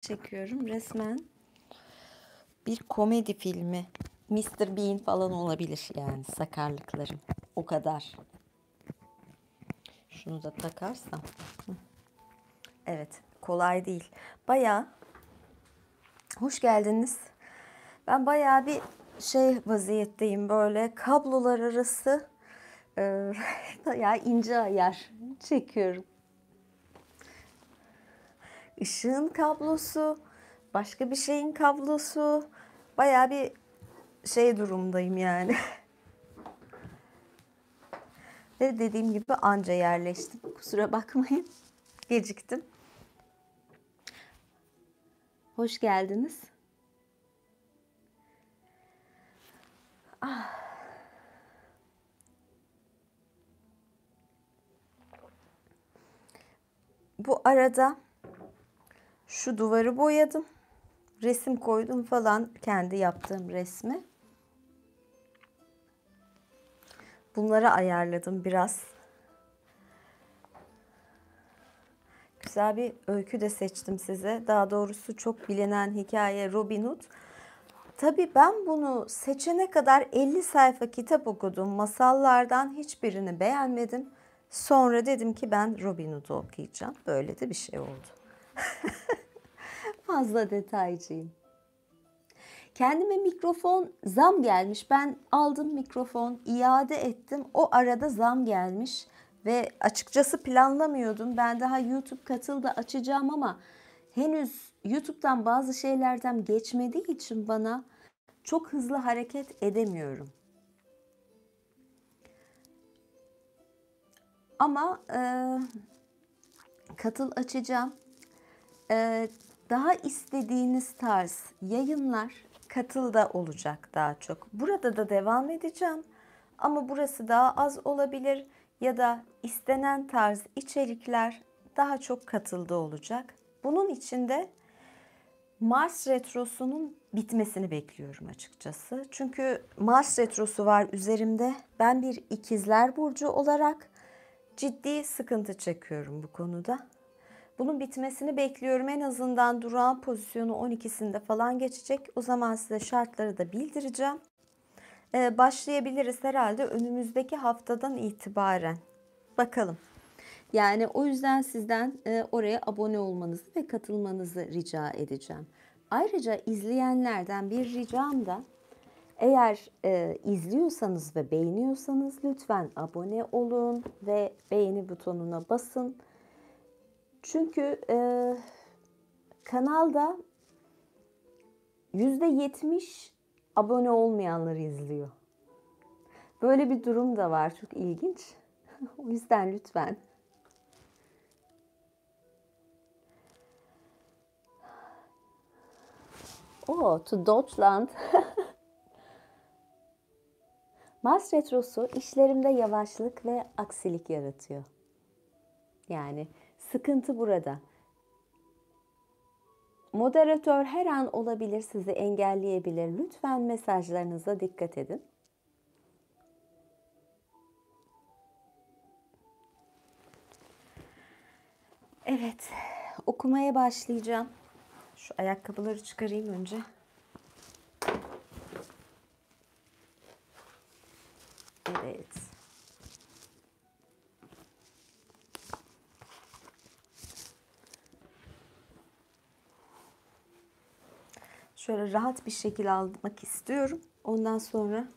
çekiyorum. Resmen bir komedi filmi. Mr. Bean falan olabilir yani sakarlıklarım. O kadar. Şunu da takarsam. Evet, kolay değil. Bayağı hoş geldiniz. Ben bayağı bir vaziyetteyim, böyle kablolar arası bayağı ince ayar çekiyorum. Işığın kablosu, başka bir şeyin kablosu, bayağı bir durumdayım yani. Ve dediğim gibi anca yerleştim. Kusura bakmayın. Geciktim. Hoş geldiniz. Bu arada şu duvarı boyadım. Resim koydum falan, kendi yaptığım resmi. Bunları ayarladım biraz. Güzel bir öykü de seçtim size. Daha doğrusu çok bilinen hikaye Robin Hood. Tabii ben bunu seçene kadar 50 sayfa kitap okudum. Masallardan hiçbirini beğenmedim. Sonra dedim ki ben Robin Hood'u okuyacağım. Böyle de bir şey oldu. Fazla detaycıyım. Kendime mikrofon zam gelmiş. Ben aldım mikrofon, iade ettim. O arada zam gelmiş ve açıkçası planlamıyordum. Ben daha YouTube Katıl'da açacağım ama henüz YouTube'dan bazı şeylerden geçmediği için bana çok hızlı hareket edemiyorum. Ama Katıl açacağım. Daha istediğiniz tarz yayınlar Katıl'da olacak daha çok. Burada da devam edeceğim ama burası daha az olabilir ya da istenen tarz içerikler daha çok Katıl'da olacak. Bunun için de Mars Retrosu'nun bitmesini bekliyorum açıkçası. Çünkü Mars Retrosu var üzerimde. Ben bir ikizler burcu olarak ciddi sıkıntı çekiyorum bu konuda. Bunun bitmesini bekliyorum. En azından durağan pozisyonu 12'sinde falan geçecek. O zaman size şartları da bildireceğim. Başlayabiliriz herhalde önümüzdeki haftadan itibaren. Bakalım. Yani o yüzden sizden oraya abone olmanızı ve katılmanızı rica edeceğim. Ayrıca izleyenlerden bir ricam da, eğer izliyorsanız ve beğeniyorsanız lütfen abone olun ve beğeni butonuna basın. Çünkü kanalda %70 abone olmayanları izliyor. Böyle bir durum da var. Çok ilginç. O yüzden lütfen. To Deutschland. Mars Retrosu işlerimde yavaşlık ve aksilik yaratıyor. Yani sıkıntı burada. Moderatör her an olabilir, sizi engelleyebilir. Lütfen mesajlarınıza dikkat edin. Evet, okumaya başlayacağım. Şu ayakkabıları çıkarayım önce. Evet. Şöyle rahat bir şekilde almak istiyorum. Ondan sonra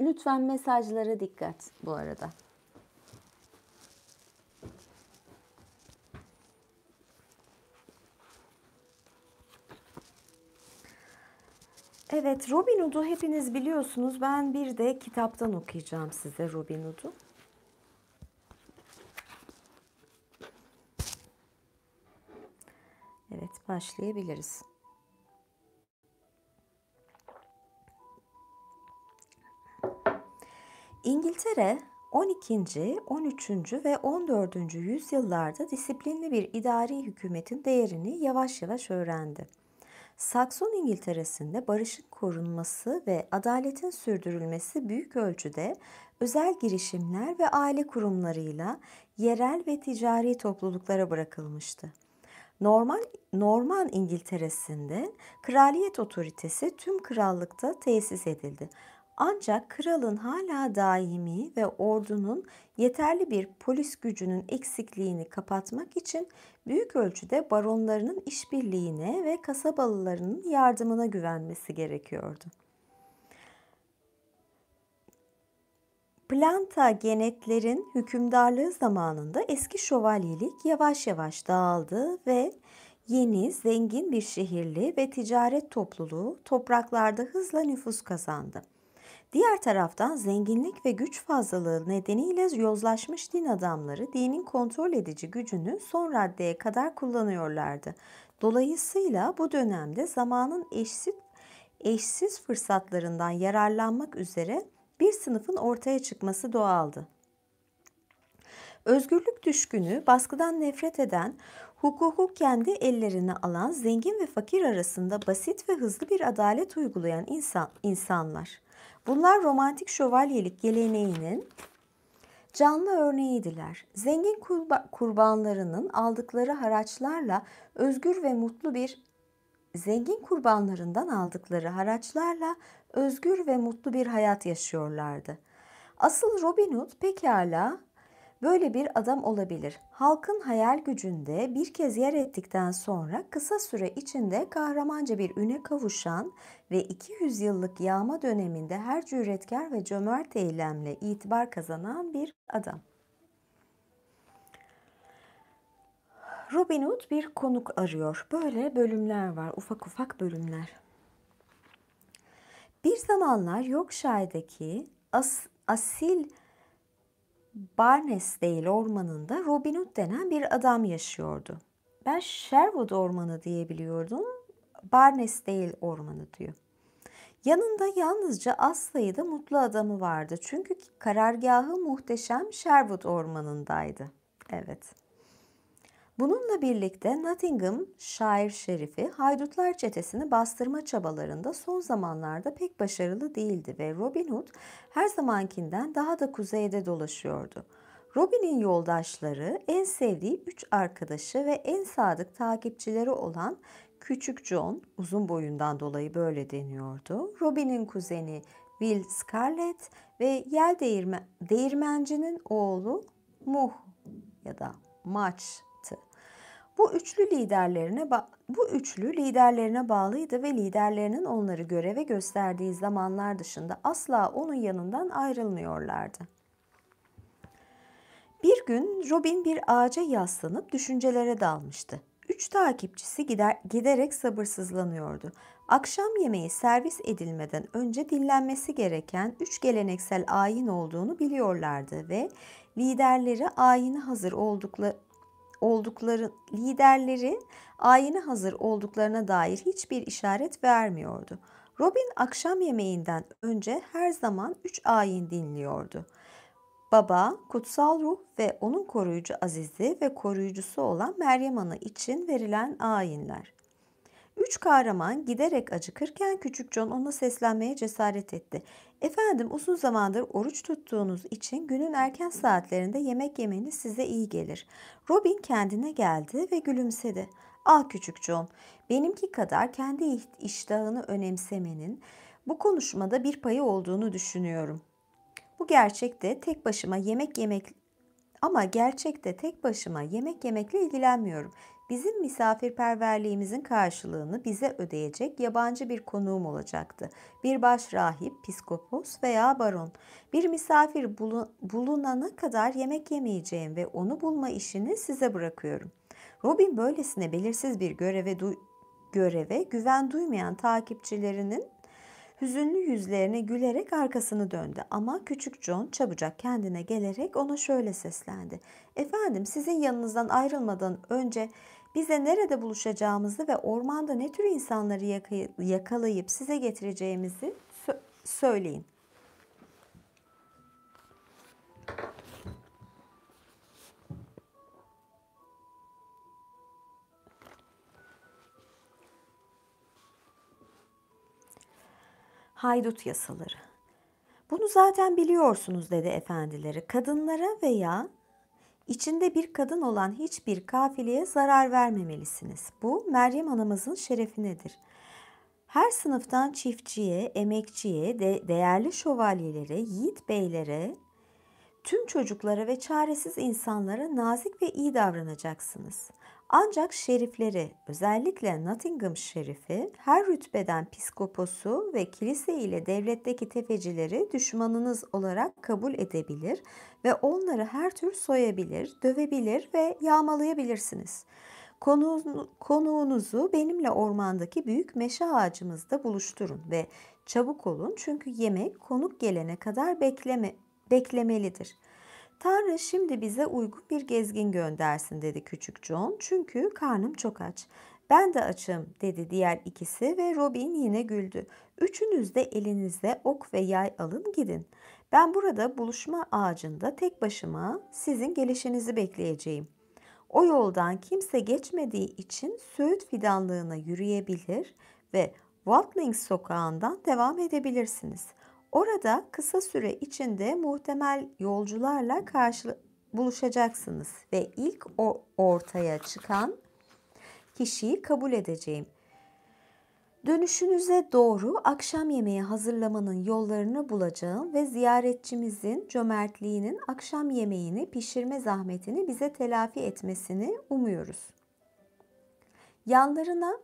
lütfen mesajlara dikkat bu arada. Evet, Robin Hood'u hepiniz biliyorsunuz. Ben bir de kitaptan okuyacağım size Robin Hood'u. Evet, başlayabiliriz. İngiltere 12., 13. ve 14. yüzyıllarda disiplinli bir idari hükümetin değerini yavaş yavaş öğrendi. Sakson İngiltere'sinde barışın korunması ve adaletin sürdürülmesi büyük ölçüde özel girişimler ve aile kurumlarıyla yerel ve ticari topluluklara bırakılmıştı. Norman İngiltere'sinde kraliyet otoritesi tüm krallıkta tesis edildi. Ancak kralın hala daimi ve ordunun yeterli bir polis gücünün eksikliğini kapatmak için büyük ölçüde baronlarının işbirliğine ve kasabalılarının yardımına güvenmesi gerekiyordu. Plantagenetlerin hükümdarlığı zamanında eski şövalyelik yavaş yavaş dağıldı ve yeni, zengin bir şehirli ve ticaret topluluğu topraklarda hızla nüfus kazandı. Diğer taraftan zenginlik ve güç fazlalığı nedeniyle yozlaşmış din adamları dinin kontrol edici gücünü son raddeye kadar kullanıyorlardı. Dolayısıyla bu dönemde zamanın eşsiz fırsatlarından yararlanmak üzere bir sınıfın ortaya çıkması doğaldı. Özgürlük düşkünü, baskıdan nefret eden, hukuku kendi ellerine alan, zengin ve fakir arasında basit ve hızlı bir adalet uygulayan insanlar. Bunlar romantik şövalyelik geleneğinin canlı örneğiydiler. Zengin kurbanlarının aldıkları haraçlarla özgür ve mutlu bir zengin kurbanlarından aldıkları haraçlarla özgür ve mutlu bir hayat yaşıyorlardı. Asıl Robin Hood pekala böyle bir adam olabilir. Halkın hayal gücünde bir kez yer ettikten sonra kısa süre içinde kahramanca bir üne kavuşan ve 200 yıllık yağma döneminde her cüretkar ve cömert eylemle itibar kazanan bir adam. Robin Hood bir konuk arıyor. Böyle bölümler var, ufak ufak bölümler. Bir zamanlar Yorkshire'daki asil Barnesdale ormanında Robin Hood denen bir adam yaşıyordu. Ben Sherwood Ormanı diye biliyordum. Barnesdale Ormanı diyor. Yanında yalnızca az sayıda mutlu adamı vardı. Çünkü karargahı muhteşem Sherwood Ormanı'ndaydı. Evet. Bununla birlikte Nottinghamshire şerifi haydutlar çetesini bastırma çabalarında son zamanlarda pek başarılı değildi ve Robin Hood her zamankinden daha da kuzeyde dolaşıyordu. Robin'in yoldaşları, en sevdiği 3 arkadaşı ve en sadık takipçileri olan Küçük John, uzun boyundan dolayı böyle deniyordu. Robin'in kuzeni Will Scarlet ve değirmencinin oğlu Muh ya da Much'tı. Bu üçlü liderlerine bağlıydı ve liderlerinin onları göreve gösterdiği zamanlar dışında asla onun yanından ayrılmıyorlardı. Bir gün Robin bir ağaca yaslanıp düşüncelere dalmıştı. 3 takipçisi giderek sabırsızlanıyordu. Akşam yemeği servis edilmeden önce dinlenmesi gereken 3 geleneksel ayin olduğunu biliyorlardı ve liderleri ayine hazır olduklarına dair hiçbir işaret vermiyordu. Robin akşam yemeğinden önce her zaman 3 ayin dinliyordu. Baba, kutsal ruh ve onun koruyucu azizi ve koruyucusu olan Meryem Ana için verilen ayinler. 3 kahraman giderek acıkırken Küçük John ona seslenmeye cesaret etti. Efendim, uzun zamandır oruç tuttuğunuz için günün erken saatlerinde yemek yemeniz size iyi gelir. Robin kendine geldi ve gülümsedi. Ah Küçük John, benimki kadar kendi iştahını önemsemenin bu konuşmada bir payı olduğunu düşünüyorum. Gerçekte tek başıma yemek yemekle ilgilenmiyorum. Bizim misafirperverliğimizin karşılığını bize ödeyecek yabancı bir konuğum olacaktı. Bir başrahip, piskopos veya baron. Bir misafir bulunana kadar yemek yemeyeceğim ve onu bulma işini size bırakıyorum. Robin böylesine belirsiz bir göreve güven duymayan takipçilerinin hüzünlü yüzlerine gülerek arkasını döndü ama Küçük John çabucak kendine gelerek ona şöyle seslendi. Efendim, sizin yanınızdan ayrılmadan önce bize nerede buluşacağımızı ve ormanda ne tür insanları yakalayıp size getireceğimizi söyleyin. Haydut yasaları. Bunu zaten biliyorsunuz dedi efendileri. Kadınlara veya İçinde bir kadın olan hiçbir kafileye zarar vermemelisiniz. Bu Meryem anamızın şerefinedir. Her sınıftan çiftçiye, emekçiye, değerli şövalyelere, yiğit beylere, tüm çocuklara ve çaresiz insanlara nazik ve iyi davranacaksınız. Ancak şerifleri, özellikle Nottingham şerifi, her rütbeden piskoposu ve kilise ile devletteki tefecileri düşmanınız olarak kabul edebilir ve onları her tür soyabilir, dövebilir ve yağmalayabilirsiniz. Konuğunuzu benimle ormandaki büyük meşe ağacımızda buluşturun ve çabuk olun çünkü yemek konuk gelene kadar beklemelidir. Tanrı şimdi bize uygun bir gezgin göndersin dedi küçük John çünkü karnım çok aç. Ben de açım dedi diğer ikisi ve Robin yine güldü. Üçünüz de elinizde ok ve yay alın gidin. Ben burada buluşma ağacında tek başıma sizin gelişinizi bekleyeceğim. O yoldan kimse geçmediği için Söğüt fidanlığına yürüyebilir ve Watling sokağından devam edebilirsiniz. Orada kısa süre içinde muhtemel yolcularla buluşacaksınız ve ilk ortaya çıkan kişiyi kabul edeceğim. Dönüşünüze doğru akşam yemeği hazırlamanın yollarını bulacağım ve ziyaretçimizin cömertliğinin akşam yemeğini pişirme zahmetini bize telafi etmesini umuyoruz. Yanlarına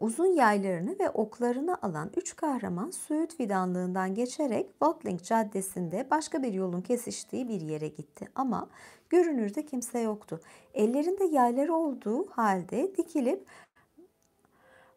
uzun yaylarını ve oklarını alan üç kahraman Söğüt fidanlığından geçerek Watling Caddesi'nde başka bir yolun kesiştiği bir yere gitti. Ama görünürde kimse yoktu. Ellerinde yayları olduğu halde dikilip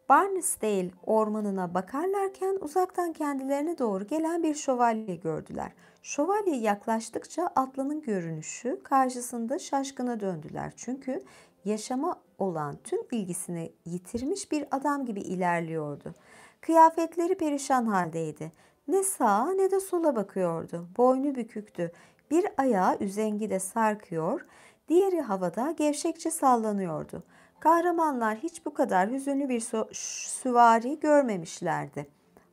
Barnesdale ormanına bakarlarken uzaktan kendilerine doğru gelen bir şövalye gördüler. Şövalye yaklaştıkça atlının görünüşü karşısında şaşkına döndüler. Çünkü yaşama olan tüm ilgisini yitirmiş bir adam gibi ilerliyordu. Kıyafetleri perişan haldeydi. Ne sağa ne de sola bakıyordu. Boynu büküktü. Bir ayağı üzengide sarkıyor, diğeri havada gevşekçe sallanıyordu. Kahramanlar hiç bu kadar hüzünlü bir süvari görmemişlerdi.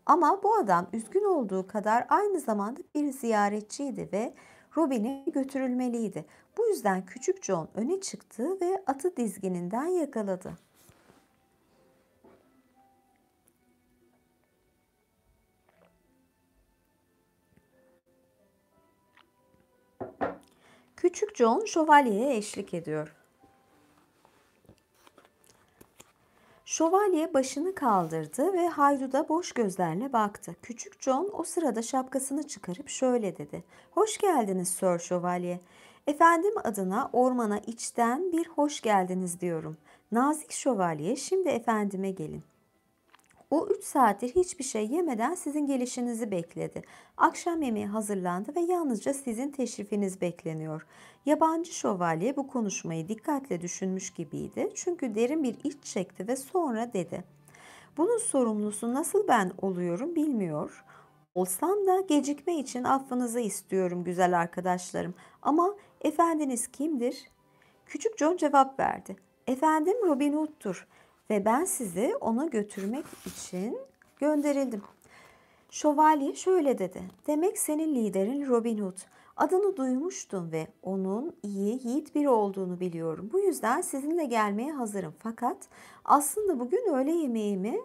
Ama bu adam üzgün olduğu kadar aynı zamanda bir ziyaretçiydi ve Robin'e götürülmeliydi. Bu yüzden küçük John öne çıktı ve atı dizgininden yakaladı. Küçük John şövalyeye eşlik ediyor. Şövalye başını kaldırdı ve hayduda boş gözlerle baktı. Küçük John o sırada şapkasını çıkarıp şöyle dedi. Hoş geldiniz Sir Şövalye. Efendim adına ormana içten bir hoş geldiniz diyorum. Nazik Şövalye şimdi efendime gelin. O 3 saattir hiçbir şey yemeden sizin gelişinizi bekledi. Akşam yemeği hazırlandı ve yalnızca sizin teşrifiniz bekleniyor. Yabancı şövalye bu konuşmayı dikkatle düşünmüş gibiydi. Çünkü derin bir iç çekti ve sonra dedi. Bunun sorumlusu nasıl ben oluyorum bilmiyor. Olsam da gecikme için affınızı istiyorum güzel arkadaşlarım. Ama efendiniz kimdir? Küçük John cevap verdi. Efendim Robin Hood'tur ve ben sizi ona götürmek için gönderildim. Şövalye şöyle dedi. Demek senin liderin Robin Hood. Adını duymuştum ve onun iyi, yiğit biri olduğunu biliyorum. Bu yüzden sizinle gelmeye hazırım. Fakat aslında bugün öğle yemeğimi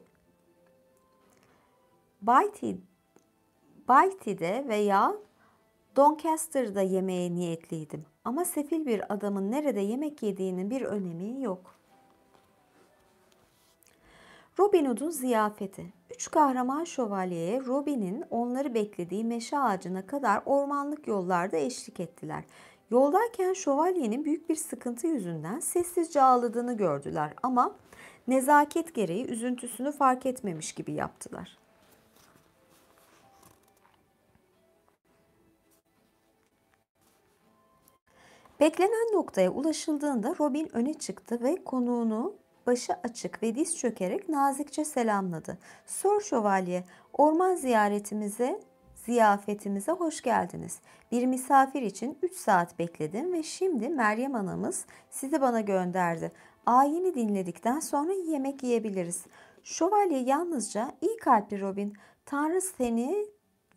Bayti'de veya Doncaster'da yemeye niyetliydim. Ama sefil bir adamın nerede yemek yediğinin bir önemi yok. Robin Hood'un ziyafeti. Üç kahraman şövalyeye Robin'in onları beklediği meşe ağacına kadar ormanlık yollarda eşlik ettiler. Yoldayken şövalyenin büyük bir sıkıntı yüzünden sessizce ağladığını gördüler ama nezaket gereği üzüntüsünü fark etmemiş gibi yaptılar. Beklenen noktaya ulaşıldığında Robin öne çıktı ve konuğunu başı açık ve diz çökerek nazikçe selamladı. Sir Şövalye, orman ziyafetimize hoş geldiniz. Bir misafir için 3 saat bekledim ve şimdi Meryem anamız sizi bana gönderdi. Ayini dinledikten sonra yemek yiyebiliriz. Şövalye yalnızca iyi kalpli Robin, Tanrı seni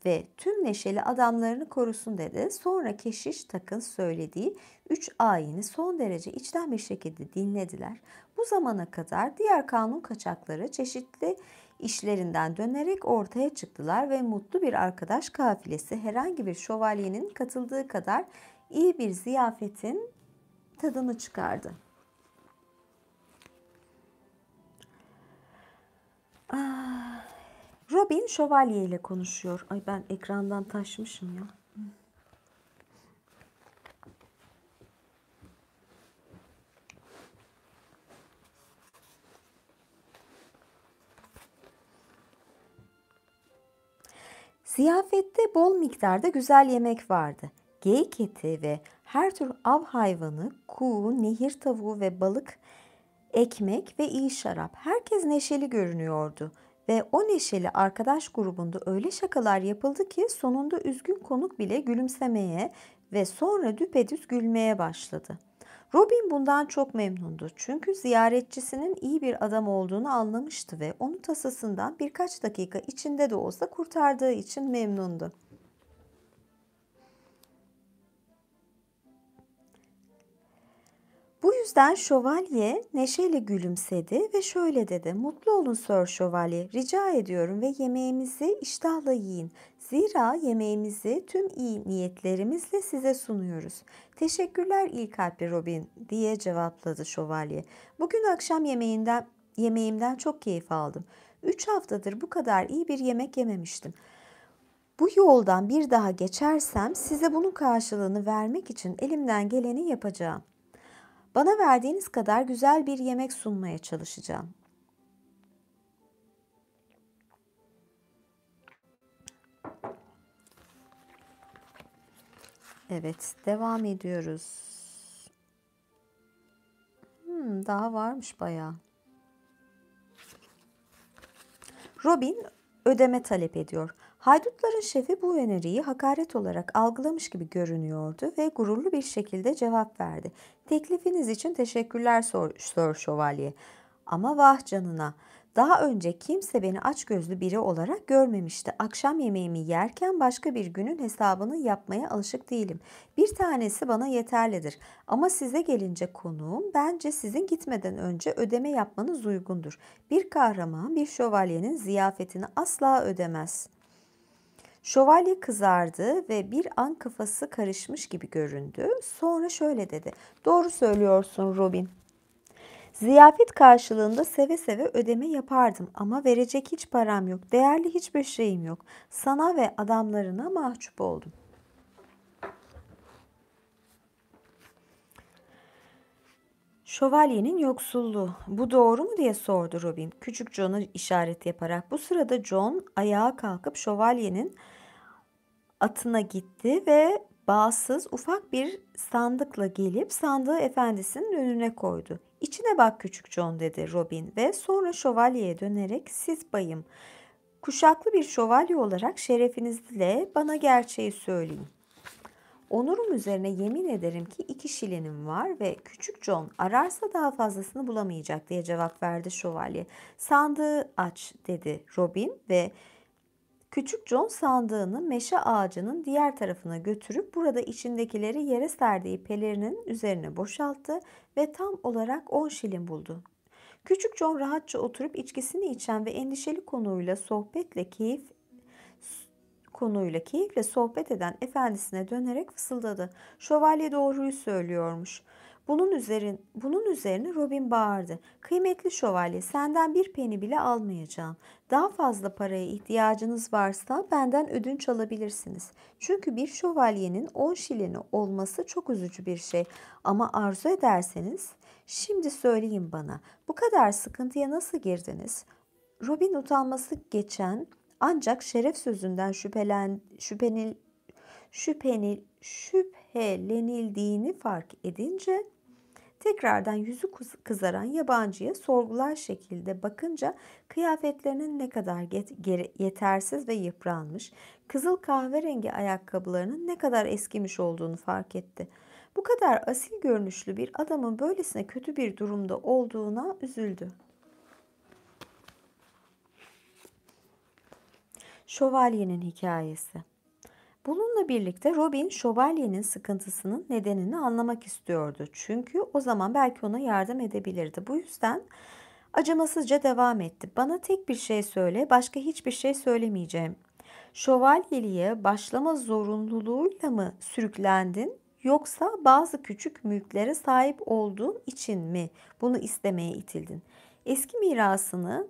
ve tüm neşeli adamlarını korusun dedi. Sonra keşiş Tak'ın söylediği 3 ayini son derece içten bir şekilde dinlediler. Bu zamana kadar diğer kanun kaçakları çeşitli işlerinden dönerek ortaya çıktılar ve mutlu bir arkadaş kafilesi herhangi bir şövalyenin katıldığı kadar iyi bir ziyafetin tadını çıkardı. Robin şövalye ile konuşuyor. Ay ben ekrandan taşmışım ya. Ziyafette bol miktarda güzel yemek vardı. Geyik eti ve her tür av hayvanı, kuğu, nehir tavuğu ve balık, ekmek ve iyi şarap. Herkes neşeli görünüyordu ve o neşeli arkadaş grubunda öyle şakalar yapıldı ki sonunda üzgün konuk bile gülümsemeye ve sonra düpedüz gülmeye başladı. Robin bundan çok memnundu çünkü ziyaretçisinin iyi bir adam olduğunu anlamıştı ve onu tasasından birkaç dakika içinde de olsa kurtardığı için memnundu. Bu yüzden şövalye neşeyle gülümsedi ve şöyle dedi: "Mutlu olun Sir Şövalye, rica ediyorum ve yemeğimizi iştahla yiyin. Zira yemeğimizi tüm iyi niyetlerimizle size sunuyoruz." "Teşekkürler iyi kalpli Robin," diye cevapladı şövalye. "Bugün akşam yemeğimden çok keyif aldım. 3 haftadır bu kadar iyi bir yemek yememiştim. Bu yoldan bir daha geçersem size bunun karşılığını vermek için elimden geleni yapacağım. Bana verdiğiniz kadar güzel bir yemek sunmaya çalışacağım." Evet, devam ediyoruz. Daha varmış bayağı. Robin ödeme talep ediyor. Haydutların şefi bu öneriyi hakaret olarak algılamış gibi görünüyordu ve gururlu bir şekilde cevap verdi. "Teklifiniz için teşekkürler Sir Şövalye. Ama vah canına. Daha önce kimse beni açgözlü biri olarak görmemişti. Akşam yemeğimi yerken başka bir günün hesabını yapmaya alışık değilim. Bir tanesi bana yeterlidir. Ama size gelince konuğum, bence sizin gitmeden önce ödeme yapmanız uygundur. Bir kahraman bir şövalyenin ziyafetini asla ödemez." Şövalye kızardı ve bir an kafası karışmış gibi göründü. Sonra şöyle dedi: "Doğru söylüyorsun Robin. Ziyafet karşılığında seve seve ödeme yapardım ama verecek hiç param yok. Değerli hiçbir şeyim yok. Sana ve adamlarına mahcup oldum." "Şövalyenin yoksulluğu. Bu doğru mu?" diye sordu Robin, küçük John'a işaret yaparak. Bu sırada John ayağa kalkıp şövalyenin atına gitti ve bağsız ufak bir sandıkla gelip sandığı efendisinin önüne koydu. "İçine bak küçük John," dedi Robin ve sonra şövalyeye dönerek, "Siz bayım, kuşaklı bir şövalye olarak şerefinizle bana gerçeği söyleyin. Onurum üzerine yemin ederim ki 2 şilinim var ve küçük John ararsa daha fazlasını bulamayacak," diye cevap verdi şövalye. "Sandığı aç," dedi Robin ve küçük John sandığını meşe ağacının diğer tarafına götürüp burada içindekileri yere serdiği pelerinin üzerine boşalttı ve tam olarak 10 şilin buldu. Küçük John rahatça oturup içkisini içen ve endişeli konuyla keyifle sohbet eden efendisine dönerek fısıldadı: "Şövalye doğruyu söylüyormuş." Bunun üzerine Robin bağırdı: "Kıymetli şövalye, senden bir peni bile almayacağım. Daha fazla paraya ihtiyacınız varsa benden ödünç alabilirsiniz. Çünkü bir şövalyenin 10 şilini olması çok üzücü bir şey. Ama arzu ederseniz şimdi söyleyin bana, bu kadar sıkıntıya nasıl girdiniz?" Robin utanması geçen ancak şeref sözünden şüphelenildiğini fark edince tekrardan yüzü kızaran yabancıya sorgular şekilde bakınca kıyafetlerinin ne kadar yetersiz ve yıpranmış, kızıl kahverengi ayakkabılarının ne kadar eskimiş olduğunu fark etti. Bu kadar asil görünüşlü bir adamın böylesine kötü bir durumda olduğuna üzüldü. Şövalyenin hikayesi. Bununla birlikte Robin şövalyenin sıkıntısının nedenini anlamak istiyordu. Çünkü o zaman belki ona yardım edebilirdi. Bu yüzden acımasızca devam etti. Bana tek bir şey söyle, başka hiçbir şey söylemeyeceğim. Şövalyeliğe başlama zorunluluğuyla mı sürüklendin, yoksa bazı küçük mülklere sahip olduğun için mi bunu istemeye itildin? Eski mirasını,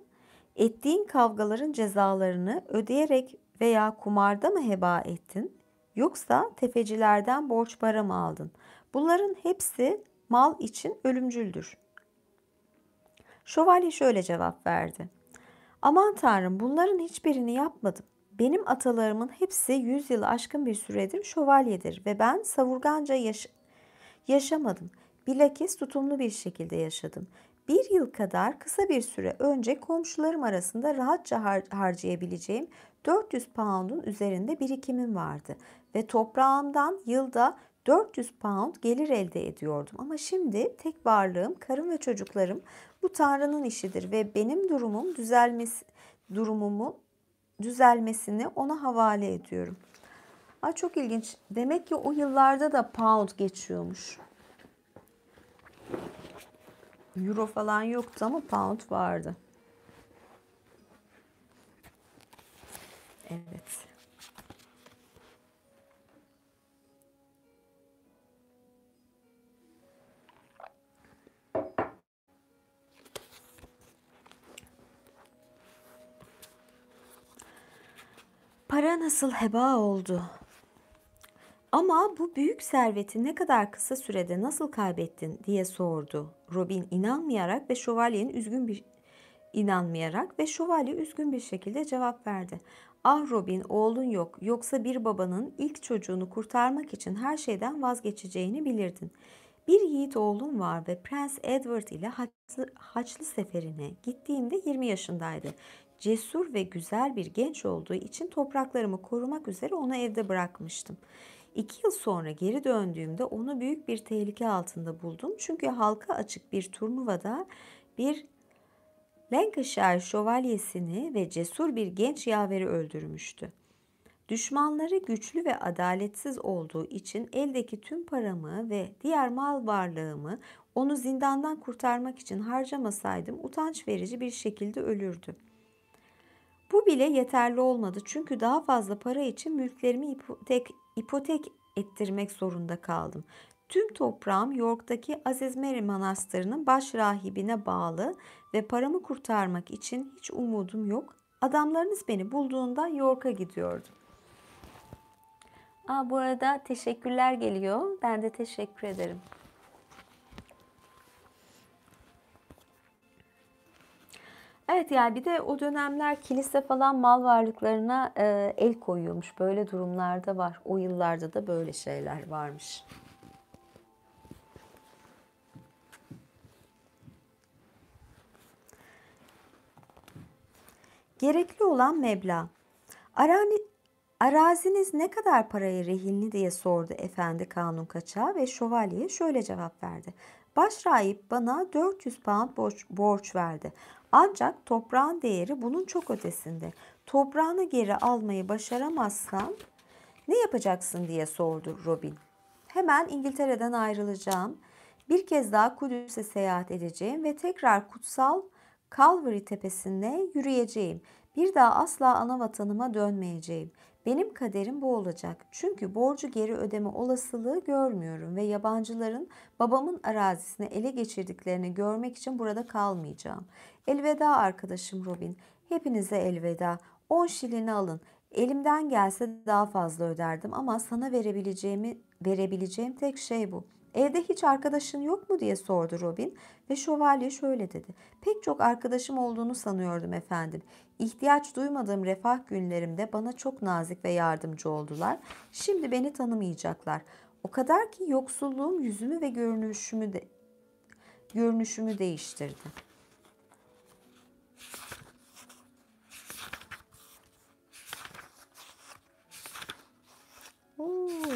ettiğin kavgaların cezalarını ödeyerek veya kumarda mı heba ettin? Yoksa tefecilerden borç para mı aldın? Bunların hepsi mal için ölümcüldür. Şövalye şöyle cevap verdi. Aman Tanrım, bunların hiçbirini yapmadım. Benim atalarımın hepsi 100 yılı aşkın bir süredir şövalyedir ve ben savurganca yaşamadım. Bilakis tutumlu bir şekilde yaşadım. Bir yıl kadar kısa bir süre önce komşularım arasında rahatça harcayabileceğim 400 pound'un üzerinde birikimim vardı ve toprağımdan yılda 400 pound gelir elde ediyordum. Ama şimdi tek varlığım karım ve çocuklarım. Bu Tanrı'nın işidir ve benim durumumun düzelmesini ona havale ediyorum. Ay, çok ilginç. Demek ki o yıllarda da pound geçiyormuş. Euro falan yoktu ama pound vardı. Evet. Para nasıl heba oldu? Ama bu büyük serveti ne kadar kısa sürede nasıl kaybettin diye sordu. Robin inanmayarak ve şövalye üzgün bir şekilde cevap verdi. Ah Robin, oğlun yok, yoksa bir babanın ilk çocuğunu kurtarmak için her şeyden vazgeçeceğini bilirdin. Bir yiğit oğlum var ve Prens Edward ile Haçlı seferine gittiğimde 20 yaşındaydı. Cesur ve güzel bir genç olduğu için topraklarımı korumak üzere onu evde bırakmıştım. 2 yıl sonra geri döndüğümde onu büyük bir tehlike altında buldum. Çünkü halka açık bir turnuvada bir Lancashire şövalyesini ve cesur bir genç yaveri öldürmüştü. Düşmanları güçlü ve adaletsiz olduğu için eldeki tüm paramı ve diğer mal varlığımı onu zindandan kurtarmak için harcamasaydım utanç verici bir şekilde ölürdü. Bu bile yeterli olmadı çünkü daha fazla para için mülklerimi ipotek ettirmek zorunda kaldım. Tüm toprağım York'taki Aziz Mary Manastırı'nın baş rahibine bağlı ve paramı kurtarmak için hiç umudum yok. Adamlarınız beni bulduğunda York'a gidiyordum. Bu arada teşekkürler geliyor. Ben de teşekkür ederim. Evet, yani bir de o dönemler kilise falan mal varlıklarına el koyuyormuş. Böyle durumlarda var. O yıllarda da böyle şeyler varmış. Gerekli olan meblağ. Arani, Araziniz ne kadar paraya rehinli diye sordu efendi kanun kaçağı ve şövalye şöyle cevap verdi. Başrahip bana 400 pound borç verdi. Ancak toprağın değeri bunun çok ötesinde. Toprağını geri almayı başaramazsan ne yapacaksın diye sordu Robin. Hemen İngiltere'den ayrılacağım. Bir kez daha Kudüs'e seyahat edeceğim ve tekrar kutsal Calvary tepesine yürüyeceğim. Bir daha asla ana vatanıma dönmeyeceğim. Benim kaderim bu olacak. Çünkü borcu geri ödeme olasılığı görmüyorum ve yabancıların babamın arazisini ele geçirdiklerini görmek için burada kalmayacağım. Elveda arkadaşım Robin. Hepinize elveda. 10 şilini alın. Elimden gelse daha fazla öderdim ama sana verebileceğim tek şey bu. Evde hiç arkadaşın yok mu diye sordu Robin ve şövalye şöyle dedi. Pek çok arkadaşım olduğunu sanıyordum efendim. İhtiyaç duymadığım refah günlerimde bana çok nazik ve yardımcı oldular. Şimdi beni tanımayacaklar. O kadar ki yoksulluğum yüzümü ve görünüşümü değiştirdi.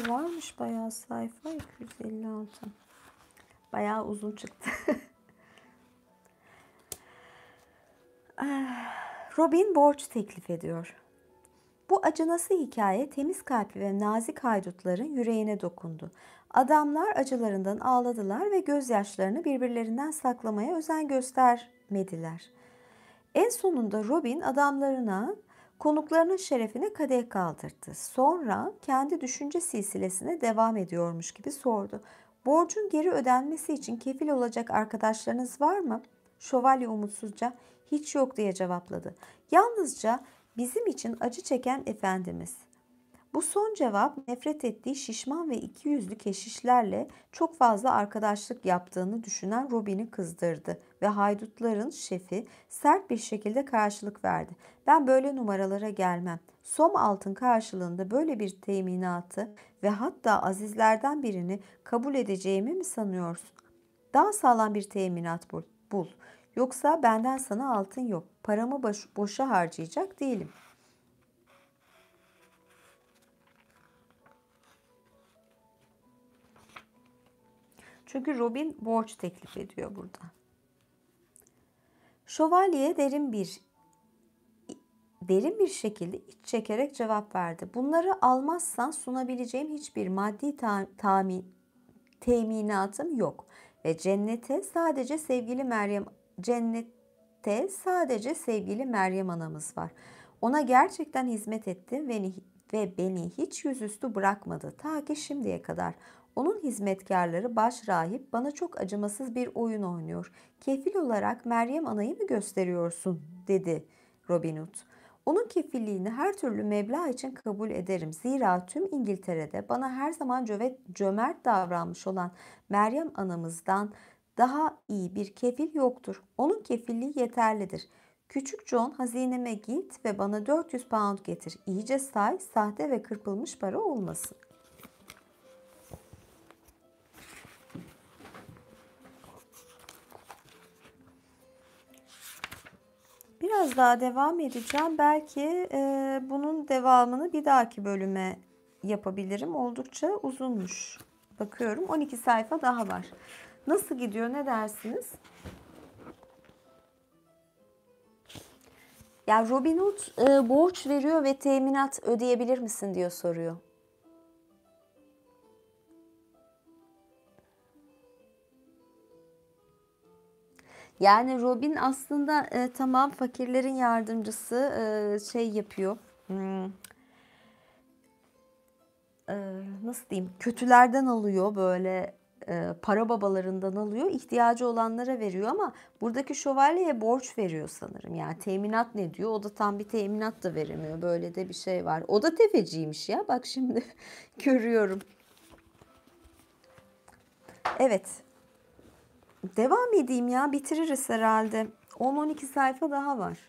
Varmış bayağı sayfa, 256. Bayağı uzun çıktı. Robin borç teklif ediyor. Bu acınası hikaye temiz kalpli ve nazik haydutların yüreğine dokundu. Adamlar acılarından ağladılar ve gözyaşlarını birbirlerinden saklamaya özen göstermediler. En sonunda Robin adamlarına konuklarının şerefine kadeh kaldırdı. Sonra kendi düşünce silsilesine devam ediyormuş gibi sordu. Borcun geri ödenmesi için kefil olacak arkadaşlarınız var mı? Şövalye umutsuzca hiç yok diye cevapladı. Yalnızca bizim için acı çeken efendimiz. Bu son cevap nefret ettiği şişman ve ikiyüzlü keşişlerle çok fazla arkadaşlık yaptığını düşünen Robin'i kızdırdı ve haydutların şefi sert bir şekilde karşılık verdi. Ben böyle numaralara gelmem. Som altın karşılığında böyle bir teminatı ve hatta azizlerden birini kabul edeceğimi mi sanıyorsun? Daha sağlam bir teminat bul. Yoksa benden sana altın yok. Paramı boşa harcayacak değilim. Çünkü Robin borç teklif ediyor burada. Şövalye derin bir şekilde iç çekerek cevap verdi. Bunları almazsan sunabileceğim hiçbir maddi teminatım yok ve cennette sadece sevgili Meryem anamız var. Ona gerçekten hizmet ettim ve beni hiç yüzüstü bırakmadı ta ki şimdiye kadar. Onun hizmetkarları başrahip bana çok acımasız bir oyun oynuyor. Kefil olarak Meryem Ana'yı mı gösteriyorsun?" dedi Robin Hood. "Onun kefilliğini her türlü meblağ için kabul ederim. Zira tüm İngiltere'de bana her zaman cömert davranmış olan Meryem Ana'mızdan daha iyi bir kefil yoktur. Onun kefilliği yeterlidir. Küçük John, hazineme git ve bana 400 pound getir. İyice say, sahte ve kırpılmış para olmasın." Biraz daha devam edeceğim. Belki bunun devamını bir dahaki bölüme yapabilirim. Oldukça uzunmuş. Bakıyorum 12 sayfa daha var. Nasıl gidiyor, ne dersiniz? Ya Robin Hood borç veriyor ve teminat ödeyebilir misin diyor soruyor. Yani Robin aslında tamam fakirlerin yardımcısı, şey yapıyor. Nasıl diyeyim? Kötülerden alıyor, böyle para babalarından alıyor, ihtiyacı olanlara veriyor ama buradaki şövalyeye borç veriyor sanırım. Yani teminat ne diyor? O da tam bir teminat da veremiyor. Böyle de bir şey var. O da tefeciymiş ya. Bak şimdi görüyorum. Evet. Devam edeyim ya. Bitiririz herhalde. 10-12 sayfa daha var.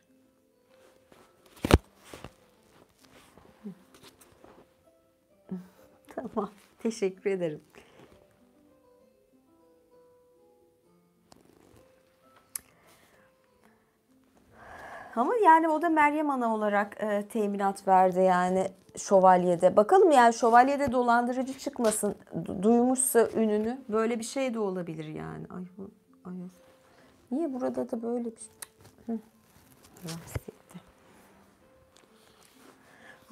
Tamam. Teşekkür ederim. Ama yani o da Meryem Ana olarak teminat verdi yani şövalyede. Bakalım yani şövalyede dolandırıcı çıkmasın. Duymuşsa ününü. Böyle bir şey de olabilir yani. Ay. Niye burada da böyle bir şey?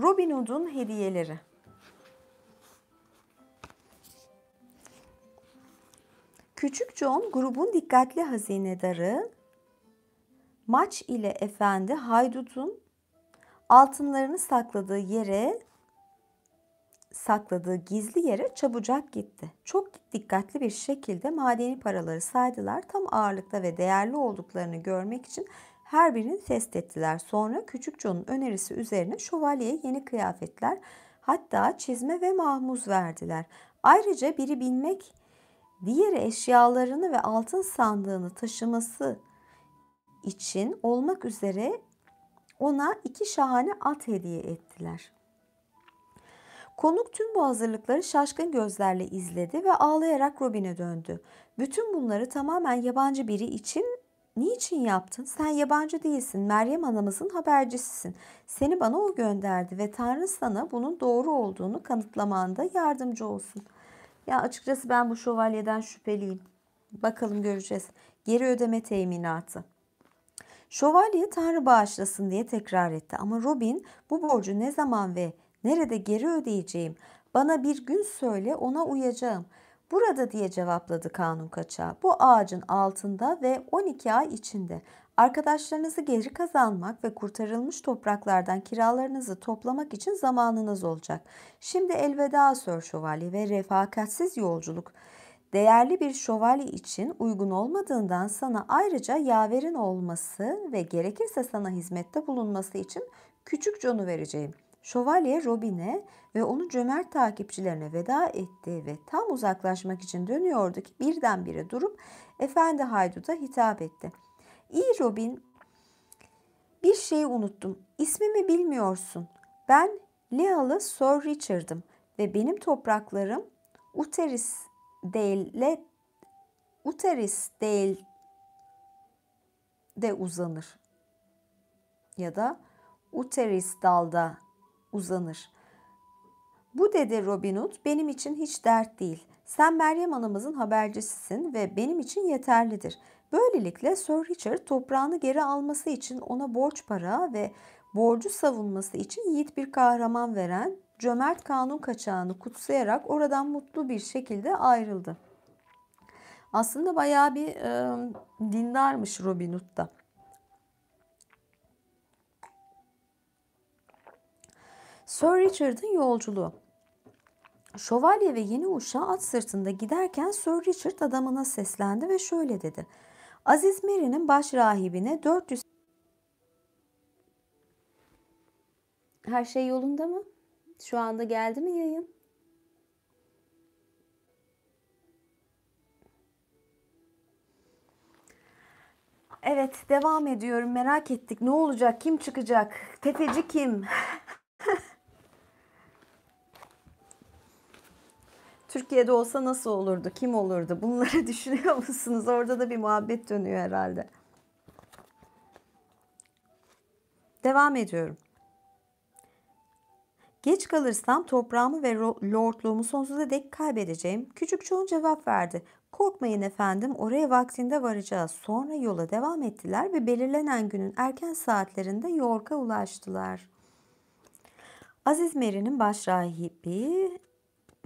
Robin Hood'un hediyeleri. Küçük John grubun dikkatli hazinedarı, Maç ile Efendi haydutun altınlarını sakladığı gizli yere çabucak gitti. Çok dikkatli bir şekilde madeni paraları saydılar. Tam ağırlıkta ve değerli olduklarını görmek için her birini test ettiler. Sonra Küçük John'un önerisi üzerine şövalyeye yeni kıyafetler, hatta çizme ve mahmuz verdiler. Ayrıca biri binmek, diğeri eşyalarını ve altın sandığını taşıması için olmak üzere ona 2 şahane at hediye ettiler. Konuk tüm bu hazırlıkları şaşkın gözlerle izledi ve ağlayarak Robin'e döndü. "Bütün bunları tamamen yabancı biri için niçin yaptın? Sen yabancı değilsin, Meryem anamızın habercisisin. Seni bana o gönderdi ve Tanrı sana bunun doğru olduğunu kanıtlamanda yardımcı olsun." Ya açıkçası ben bu şövalyeden şüpheliyim. Bakalım göreceğiz. Geri ödeme teminatı. Şövalye Tanrı bağışlasın diye tekrar etti ama Robin bu borcu ne zaman ve nerede geri ödeyeceğim? Bana bir gün söyle, ona uyacağım. Burada diye cevapladı kanun kaçağı. Bu ağacın altında ve 12 ay içinde. Arkadaşlarınızı geri kazanmak ve kurtarılmış topraklardan kiralarınızı toplamak için zamanınız olacak. Şimdi elveda Sir Şövalye ve refakatsiz yolculuk. Değerli bir şövalye için uygun olmadığından sana ayrıca yaverin olması ve gerekirse sana hizmette bulunması için küçük John'u vereceğim. Şövalye Robin'e ve onun cömert takipçilerine veda etti ve tam uzaklaşmak için dönüyordu ki birdenbire durup Efendi Haydut'a hitap etti. İyi Robin, bir şeyi unuttum. İsmimi bilmiyorsun. Ben Lealı Sir Richard'ım ve benim topraklarım Uterisdale'de uzanır. Ya da Uterisdal'da uzanır. Bu dedi Robin Hood benim için hiç dert değil. Sen Meryem Anamızın habercisisin ve benim için yeterlidir. Böylelikle Sir Richard toprağını geri alması için ona borç para ve borcu savunması için yiğit bir kahraman veren cömert kanun kaçağını kutsayarak oradan mutlu bir şekilde ayrıldı. Aslında bayağı bir dindarmış Robin Hood da. Sir Richard'ın yolculuğu. Şövalye ve yeni uşağı at sırtında giderken Sir Richard adamına seslendi ve şöyle dedi. Aziz Mary'nin baş rahibine 400... Her şey yolunda mı? Şu anda geldi mi yayın? Evet, devam ediyorum. Merak ettik. Ne olacak? Kim çıkacak? Tefeci kim? Türkiye'de olsa nasıl olurdu? Kim olurdu? Bunları düşünüyor musunuz? Orada da bir muhabbet dönüyor herhalde. Devam ediyorum. Geç kalırsam toprağımı ve lordluğumu sonsuza dek kaybedeceğim. Küçük John cevap verdi. Korkmayın efendim, oraya vaktinde varacağız. Sonra yola devam ettiler ve belirlenen günün erken saatlerinde York'a ulaştılar. Aziz Mary'nin baş rahibi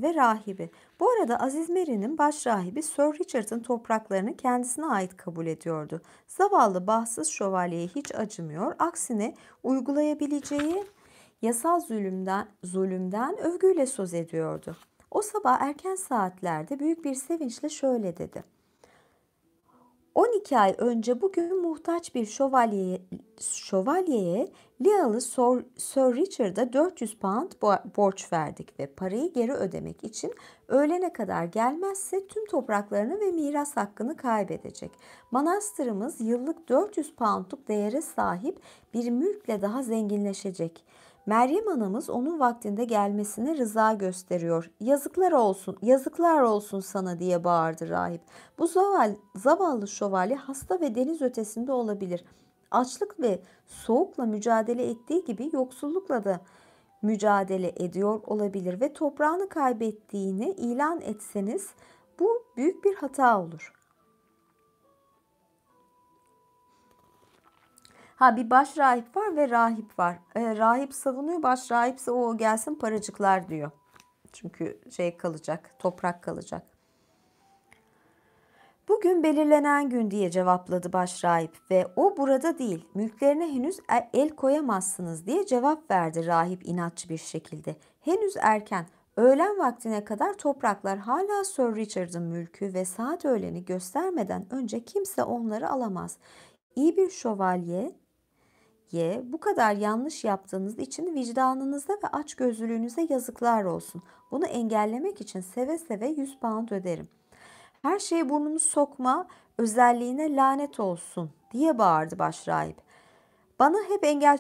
ve rahibi. Bu arada Aziz Mary'nin baş rahibi Sir Richard'ın topraklarını kendisine ait kabul ediyordu. Zavallı bahtsız şövalyeye hiç acımıyor, aksine uygulayabileceği yasal zulümden övgüyle söz ediyordu. O sabah erken saatlerde büyük bir sevinçle şöyle dedi. 12 ay önce bugün muhtaç bir şövalyeye Lealı Sir Richard'a 400 pound borç verdik ve parayı geri ödemek için öğlene kadar gelmezse tüm topraklarını ve miras hakkını kaybedecek. Manastırımız yıllık 400 poundluk değere sahip bir mülkle daha zenginleşecek. Meryem anamız onun vaktinde gelmesine rıza gösteriyor. Yazıklar olsun, yazıklar olsun sana diye bağırdı rahip. Bu zavallı şövalye hasta ve deniz ötesinde olabilir. Açlık ve soğukla mücadele ettiği gibi yoksullukla da mücadele ediyor olabilir ve toprağını kaybettiğini ilan etseniz bu büyük bir hata olur. Bir baş rahip var ve rahip var. Rahip savunuyor, baş rahipse o gelsin paracıklar diyor. Çünkü kalacak, toprak kalacak. Bugün belirlenen gün diye cevapladı baş rahip ve o burada değil, mülklerine henüz el koyamazsınız diye cevap verdi rahip inatçı bir şekilde. Henüz erken, öğlen vaktine kadar topraklar hala Sir Richard'ın mülkü ve saat öğleni göstermeden önce kimse onları alamaz. İyi bir şövalye, bu kadar yanlış yaptığınız için vicdanınıza ve açgözlülüğünüze yazıklar olsun. Bunu engellemek için seve seve 100 pound öderim. Her şeye burnunu sokma özelliğine lanet olsun diye bağırdı başrahip. Bana hep engel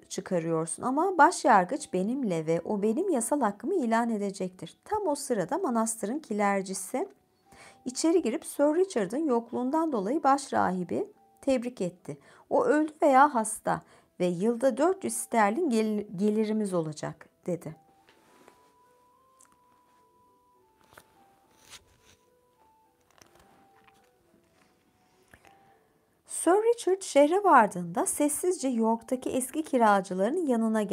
çıkarıyorsun ama başyargıç benimle ve o benim yasal hakkımı ilan edecektir. Tam o sırada manastırın kilercisi içeri girip Sir Richard'ın yokluğundan dolayı başrahibi tebrik etti. O öldü veya hasta ve yılda 400 sterlin gelirimiz olacak dedi. Sir Richard şehre vardığında sessizce York'taki eski kiracıların yanına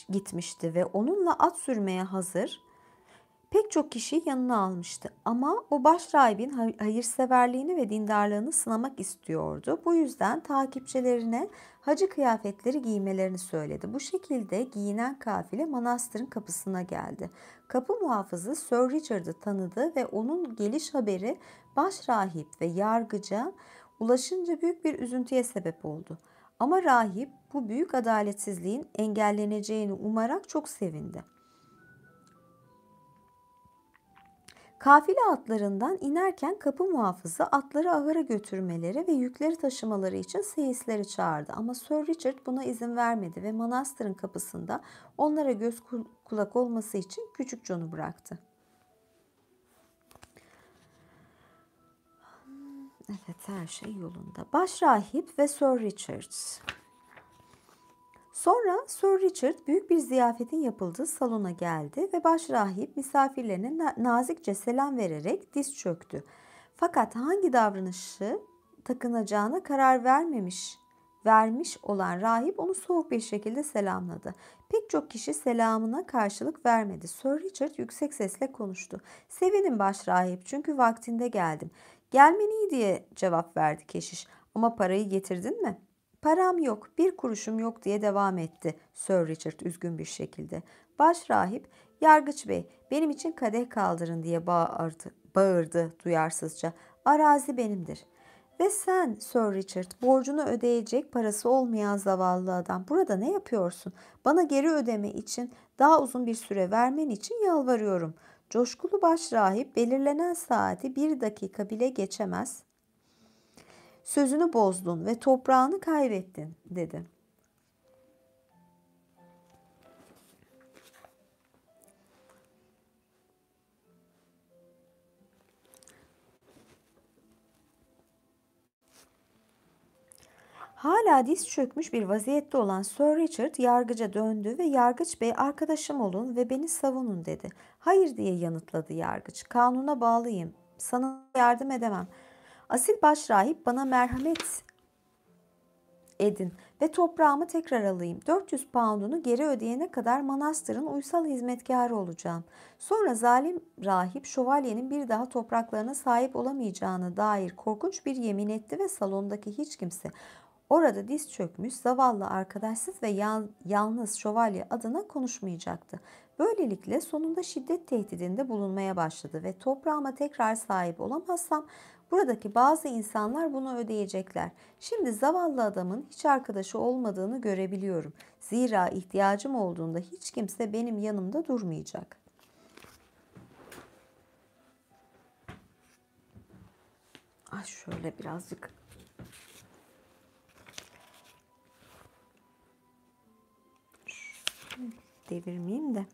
gitmişti ve onunla at sürmeye hazır pek çok kişiyi yanına almıştı. Ama o başrahibin hayırseverliğini ve dindarlığını sınamak istiyordu. Bu yüzden takipçilerine hacı kıyafetleri giymelerini söyledi. Bu şekilde giyinen kafile manastırın kapısına geldi. Kapı muhafızı Sir Richard'ı tanıdı ve onun geliş haberi başrahip ve yargıca ulaşınca büyük bir üzüntüye sebep oldu. Ama rahip bu büyük adaletsizliğin engelleneceğini umarak çok sevindi. Kafile atlarından inerken kapı muhafızı atları ahıra götürmeleri ve yükleri taşımaları için seyisleri çağırdı. Ama Sir Richard buna izin vermedi ve manastırın kapısında onlara göz kulak olması için küçük John'u bıraktı. Evet, her şey yolunda. Başrahip ve Sir Richard. Sonra Sir Richard büyük bir ziyafetin yapıldığı salona geldi ve başrahip misafirlerine nazikçe selam vererek diz çöktü. Fakat hangi davranışı takınacağına karar vermiş olan rahip onu soğuk bir şekilde selamladı. Pek çok kişi selamına karşılık vermedi. Sir Richard yüksek sesle konuştu. "Sevinin başrahip, çünkü vaktinde geldim." "Gelmen iyi," diye cevap verdi keşiş. "Ama parayı getirdin mi?" "Param yok, bir kuruşum yok," diye devam etti Sir Richard üzgün bir şekilde. Başrahip, "Yargıç bey, benim için kadeh kaldırın," diye bağırdı duyarsızca. "Arazi benimdir." "Ve sen Sir Richard, borcunu ödeyecek parası olmayan zavallı adam, burada ne yapıyorsun? Bana geri ödeme için daha uzun bir süre vermen için yalvarıyorum." Coşkulu başrahip belirlenen saati 1 dakika bile geçemez "Sözünü bozdun ve toprağını kaybettin," dedi. Hala diz çökmüş bir vaziyette olan Sir Richard yargıca döndü ve "Yargıç bey, arkadaşım olun ve beni savunun," dedi. "Hayır," diye yanıtladı yargıç. "Kanuna bağlıyım. Sana yardım edemem. Asil başrahip, bana merhamet edin ve toprağımı tekrar alayım. 400 poundunu geri ödeyene kadar manastırın uysal hizmetkarı olacağım." Sonra zalim rahip şövalyenin bir daha topraklarına sahip olamayacağına dair korkunç bir yemin etti ve salondaki hiç kimse orada diz çökmüş zavallı arkadaşsız ve yalnız şövalye adına konuşmayacaktı. Böylelikle sonunda şiddet tehdidinde bulunmaya başladı ve "Toprağıma tekrar sahip olamazsam buradaki bazı insanlar bunu ödeyecekler. Şimdi zavallı adamın hiç arkadaşı olmadığını görebiliyorum. Zira ihtiyacım olduğunda hiç kimse benim yanımda durmayacak." Ay, şöyle birazcık devirmeyeyim de.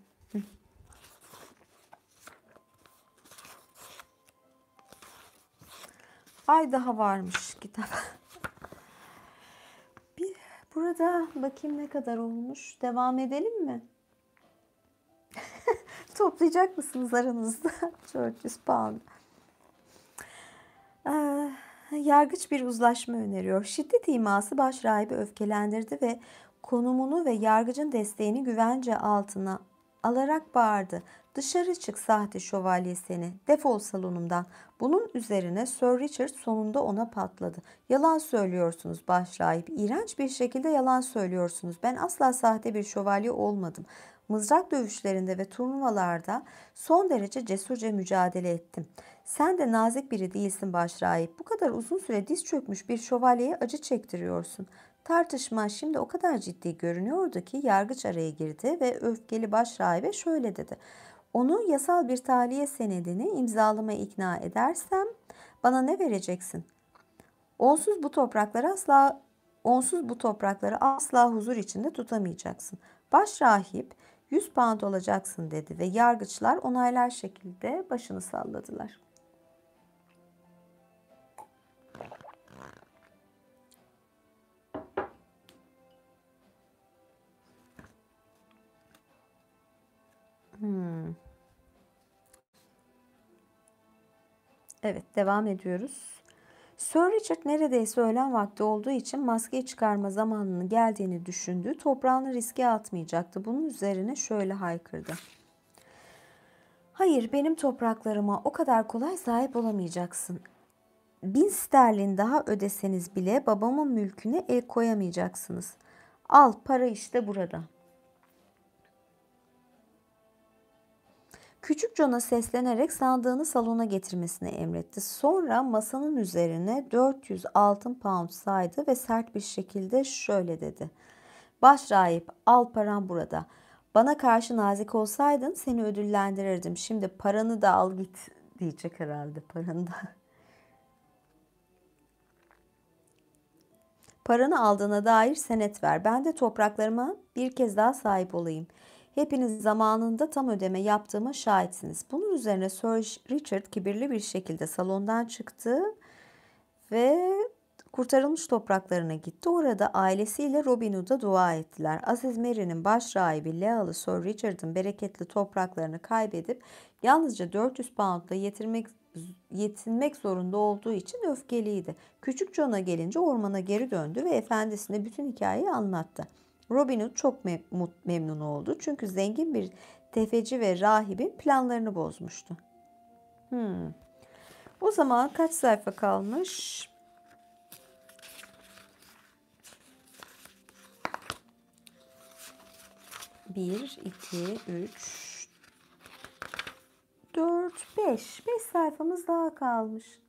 Ay, daha varmış kitap. Burada bakayım ne kadar olmuş. Devam edelim mi? Toplayacak mısınız aranızda? 400 pound. Yargıç bir uzlaşma öneriyor. Şiddet iması başrahibi öfkelendirdi ve konumunu ve yargıcın desteğini güvence altına alarak bağırdı. "Dışarı çık sahte şövalye seni. Defol salonumdan." Bunun üzerine Sir Richard sonunda ona patladı. "Yalan söylüyorsunuz başrahip. İğrenç bir şekilde yalan söylüyorsunuz. Ben asla sahte bir şövalye olmadım. Mızrak dövüşlerinde ve turnuvalarda son derece cesurca mücadele ettim. Sen de nazik biri değilsin başrahip. Bu kadar uzun süre diz çökmüş bir şövalyeye acı çektiriyorsun." Tartışma şimdi o kadar ciddi görünüyordu ki yargıç araya girdi ve öfkeli başrahibe şöyle dedi. "Onu yasal bir tahliye senedini imzalamaya ikna edersem bana ne vereceksin? Onsuz bu toprakları asla huzur içinde tutamayacaksın." Başrahip, "100 pound olacaksın," dedi ve yargıçlar onaylar şekilde başını salladılar. Evet, devam ediyoruz. Sir Richard neredeyse öğlen vakti olduğu için maskeyi çıkarma zamanının geldiğini düşündü. Toprağını riske atmayacaktı. Bunun üzerine şöyle haykırdı. Hayır, benim topraklarıma o kadar kolay sahip olamayacaksın. 1000 sterlin daha ödeseniz bile babamın mülküne el koyamayacaksınız. Al, para işte burada. Küçük John'a seslenerek sandığını salona getirmesini emretti. Sonra masanın üzerine 400 altın pound saydı ve sert bir şekilde şöyle dedi. Başrahip, al param burada. Bana karşı nazik olsaydın seni ödüllendirirdim. Şimdi paranı da al git diyecek herhalde, paranı da. Paranı aldığına dair senet ver. Ben de topraklarıma bir kez daha sahip olayım. Hepiniz zamanında tam ödeme yaptığıma şahitsiniz. Bunun üzerine Sir Richard kibirli bir şekilde salondan çıktı ve kurtarılmış topraklarına gitti. Orada ailesiyle Robin Hood'a dua ettiler. Aziz Mary'nin baş rahibi Lealı Sir Richard'ın bereketli topraklarını kaybedip yalnızca 400 poundla yetinmek zorunda olduğu için öfkeliydi. Küçük John'a gelince ormana geri döndü ve efendisine bütün hikayeyi anlattı. Robin Hood çok memnun oldu çünkü zengin bir tefeci ve rahibin planlarını bozmuştu. O zaman kaç sayfa kalmış? Bir, iki, üç, 4, 5. 5 sayfamız daha kalmış.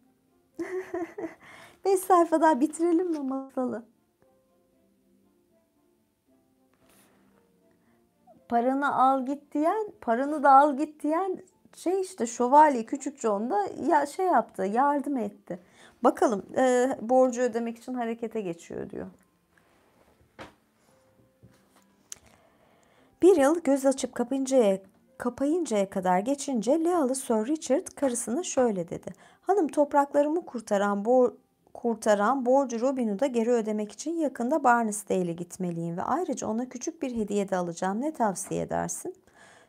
5 sayfa daha bitirelim mi masalı? Paranı al git diyen, paranı da al git diyen işte Şövalye Küçük John da yaptı, yardım etti. Bakalım borcu ödemek için harekete geçiyor diyor. Bir yıl göz açıp kapayıncaya kadar geçince Lealı Sir Richard karısına şöyle dedi. Hanım, topraklarımı kurtaran borcu Robin Hood'a geri ödemek için yakında Barnesdale'e gitmeliyim ve ayrıca ona küçük bir hediye de alacağım. Ne tavsiye edersin?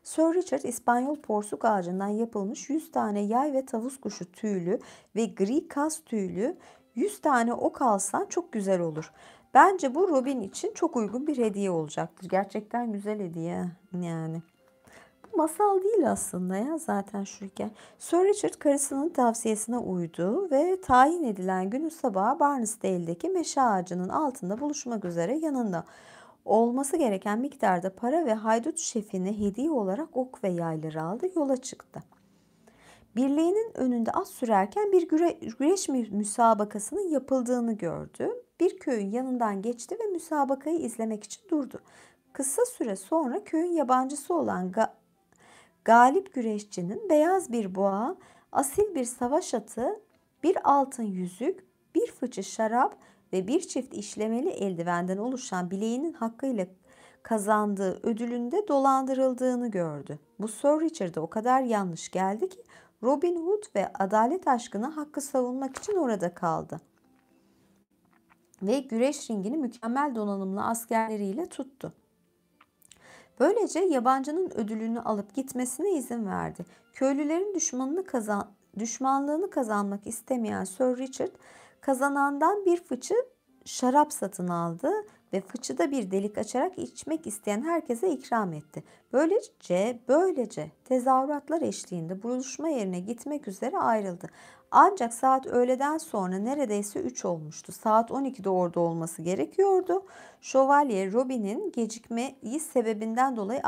Sir Richard İspanyol porsuk ağacından yapılmış 100 tane yay ve tavus kuşu tüylü ve gri kas tüylü 100 tane ok alsan çok güzel olur. Bence bu Robin için çok uygun bir hediye olacaktır. Gerçekten güzel hediye yani. Bu masal değil aslında ya zaten şu hikaye. Sir Richard karısının tavsiyesine uydu ve tayin edilen günün sabahı Barnesdale'deki meşe ağacının altında buluşmak üzere yanında olması gereken miktarda para ve haydut şefine hediye olarak ok ve yayları aldı, yola çıktı. Birliğinin önünde at sürerken bir güreş müsabakasının yapıldığını gördü. Bir köyün yanından geçti ve müsabakayı izlemek için durdu. Kısa süre sonra köyün yabancısı olan galip güreşçinin beyaz bir boğa, asil bir savaş atı, bir altın yüzük, bir fıçı şarap ve bir çift işlemeli eldivenden oluşan bileğinin hakkıyla kazandığı ödülünde dolandırıldığını gördü. Bu Sir Richard'a o kadar yanlış geldi ki Robin Hood ve adalet aşkına hakkı savunmak için orada kaldı. Ve güreş ringini mükemmel donanımlı askerleriyle tuttu. Böylece yabancının ödülünü alıp gitmesine izin verdi. Köylülerin düşmanlığını kazanmak istemeyen Sir Richard kazanandan bir fıçı şarap satın aldı ve fıçıda bir delik açarak içmek isteyen herkese ikram etti. Böylece tezahüratlar eşliğinde buluşma yerine gitmek üzere ayrıldı. Ancak saat öğleden sonra neredeyse 3 olmuştu. Saat 12'de orada olması gerekiyordu. Şövalye Robin'in gecikmeyi sebebinden dolayı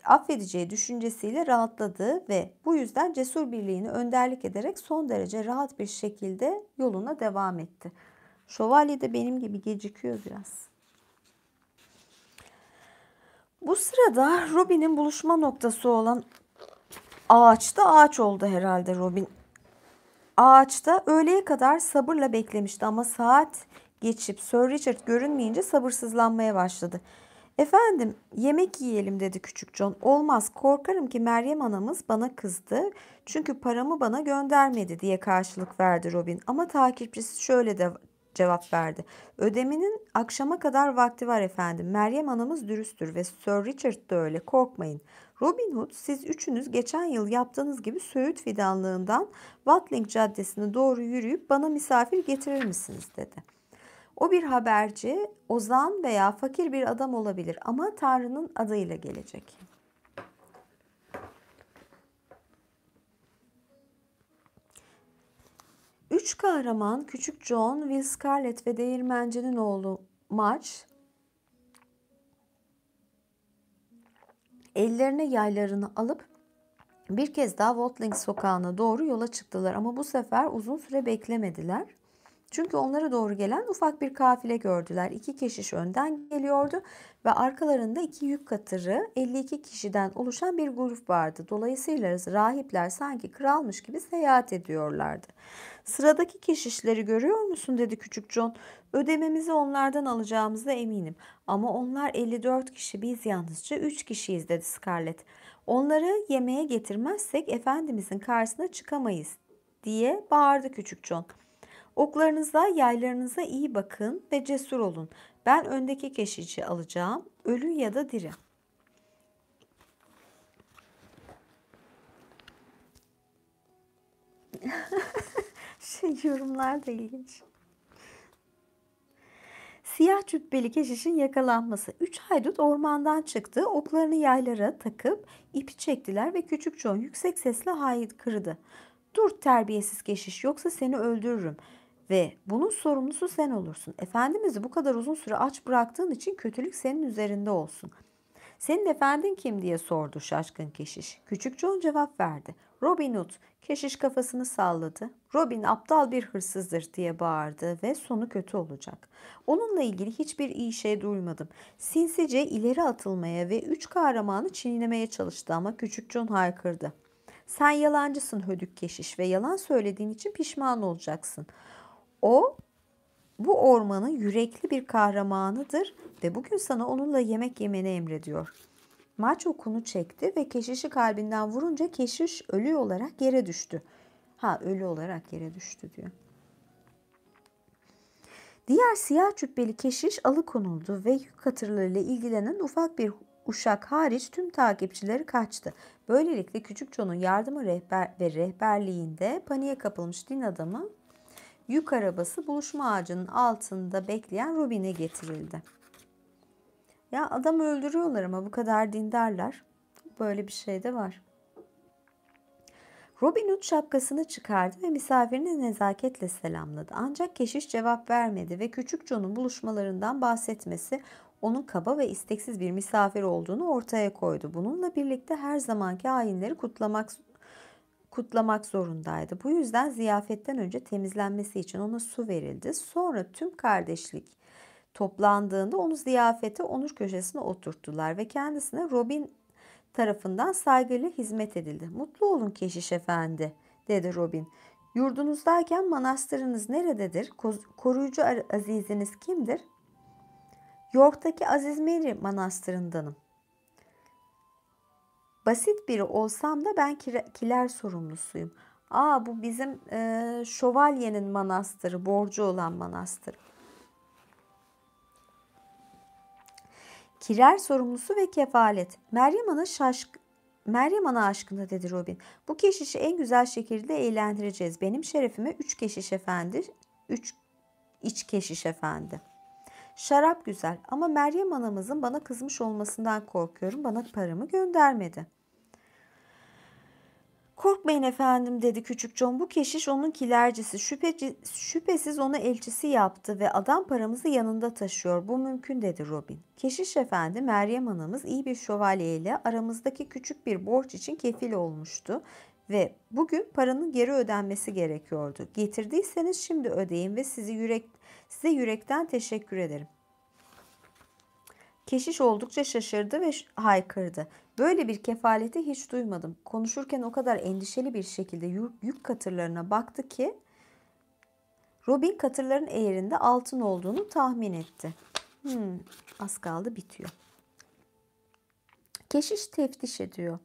affedeceği düşüncesiyle rahatladı ve bu yüzden cesur birliğini önderlik ederek son derece rahat bir şekilde yoluna devam etti. Şövalye de benim gibi gecikiyor biraz. Bu sırada Robin'in buluşma noktası olan ağaç oldu herhalde Robin. Ağaçta öğleye kadar sabırla beklemişti ama saat geçip Sir Richard görünmeyince sabırsızlanmaya başladı. Efendim, yemek yiyelim dedi Küçük John. Olmaz, korkarım ki Meryem anamız bana kızdı. Çünkü paramı bana göndermedi diye karşılık verdi Robin. Ama takipçisi şöyle de cevap verdi. Ödemenin akşama kadar vakti var efendim. Meryem anamız dürüsttür ve Sir Richard da öyle, korkmayın. Robin Hood, siz üçünüz geçen yıl yaptığınız gibi Söğüt Fidanlığı'ndan Watling Caddesi'ne doğru yürüyüp bana misafir getirir misiniz dedi. O bir haberci, ozan veya fakir bir adam olabilir ama Tanrı'nın adıyla gelecek. Üç kahraman, Küçük John, Will Scarlet ve Değirmenci'nin oğlu Madge, ellerine yaylarını alıp bir kez daha Watling sokağına doğru yola çıktılar ama bu sefer uzun süre beklemediler. Çünkü onlara doğru gelen ufak bir kafile gördüler. 2 keşiş önden geliyordu ve arkalarında 2 yük katırı, 52 kişiden oluşan bir grup vardı. Dolayısıyla rahipler sanki kralmış gibi seyahat ediyorlardı. Sıradaki keşişleri görüyor musun dedi Küçük John. Ödememizi onlardan alacağımıza eminim. Ama onlar 54 kişi, biz yalnızca 3 kişiyiz dedi Scarlett. Onları yemeğe getirmezsek Efendimizin karşısına çıkamayız diye bağırdı Küçük John. Oklarınıza, yaylarınıza iyi bakın ve cesur olun. Ben öndeki keşişi alacağım, ölü ya da diri. Yorumlar da ilginç. Siyah cübbeli keşişin yakalanması. 3 haydut ormandan çıktı, oklarını yaylara takıp ipi çektiler ve Küçük John yüksek sesle haykırdı. Dur terbiyesiz keşiş, yoksa seni öldürürüm ve bunun sorumlusu sen olursun. Efendimizi bu kadar uzun süre aç bıraktığın için kötülük senin üzerinde olsun. Senin efendin kim diye sordu şaşkın keşiş. Küçük John cevap verdi. Robin Hood. Keşiş kafasını salladı. Robin aptal bir hırsızdır diye bağırdı ve sonu kötü olacak. Onunla ilgili hiçbir iyi şey duymadım. Sinsice ileri atılmaya ve 3 kahramanı çiğnemeye çalıştı ama Küçük John haykırdı. Sen yalancısın hödük keşiş ve yalan söylediğin için pişman olacaksın. O bu ormanın yürekli bir kahramanıdır ve bugün sana onunla yemek yemeni emrediyor. Maç okunu çekti ve keşişi kalbinden vurunca keşiş ölü olarak yere düştü. Ölü olarak yere düştü diyor. Diğer siyah cübbeli keşiş alıkonuldu ve yük katırlarıyla ilgilenen ufak bir uşak hariç tüm takipçileri kaçtı. Böylelikle Küçük John'un yardımı ve rehberliğinde paniğe kapılmış din adamı yük arabası buluşma ağacının altında bekleyen Robin'e getirildi. Ya adam öldürüyorlar ama bu kadar dindarlar. Böyle bir şey de var. Robin Hood şapkasını çıkardı ve misafirini nezaketle selamladı. Ancak keşiş cevap vermedi ve Küçük John'un buluşmalarından bahsetmesi onun kaba ve isteksiz bir misafir olduğunu ortaya koydu. Bununla birlikte her zamanki ayinleri kutlamak zorundaydı. Bu yüzden ziyafetten önce temizlenmesi için ona su verildi. Sonra tüm kardeşlik toplandığında onu ziyafete onur köşesine oturttular ve kendisine Robin tarafından saygıyla hizmet edildi. Mutlu olun keşiş efendi, dedi Robin. Yurdunuzdayken manastırınız nerededir? Koruyucu aziziniz kimdir? York'taki Aziz Mary manastırındanım. Basit biri olsam da ben kiler sorumlusuyum. Bu bizim şövalyenin manastırı, borcu olan manastır. Kiler sorumlusu ve kefalet. Meryem Ana aşkına dedi Robin. Bu keşişi en güzel şekilde eğlendireceğiz. Benim şerefime 3 keşiş efendi, 3 iç keşiş efendi. Şarap güzel ama Meryem anamızın bana kızmış olmasından korkuyorum. Bana paramı göndermedi. Korkmayın efendim dedi Küçük John. Bu keşiş onun kilercisi. Şüphesiz onu elçisi yaptı ve adam paramızı yanında taşıyor. Bu mümkün dedi Robin. Keşiş efendi Meryem anamız iyi bir şövalye ile aramızdaki küçük bir borç için kefil olmuştu. Ve bugün paranın geri ödenmesi gerekiyordu. Getirdiyseniz şimdi ödeyin ve size yürekten teşekkür ederim. Keşiş oldukça şaşırdı ve haykırdı. Böyle bir kefaleti hiç duymadım. Konuşurken o kadar endişeli bir şekilde yük katırlarına baktı ki Robin katırların eğerinde altın olduğunu tahmin etti. Az kaldı bitiyor. Keşiş teftiş ediyor.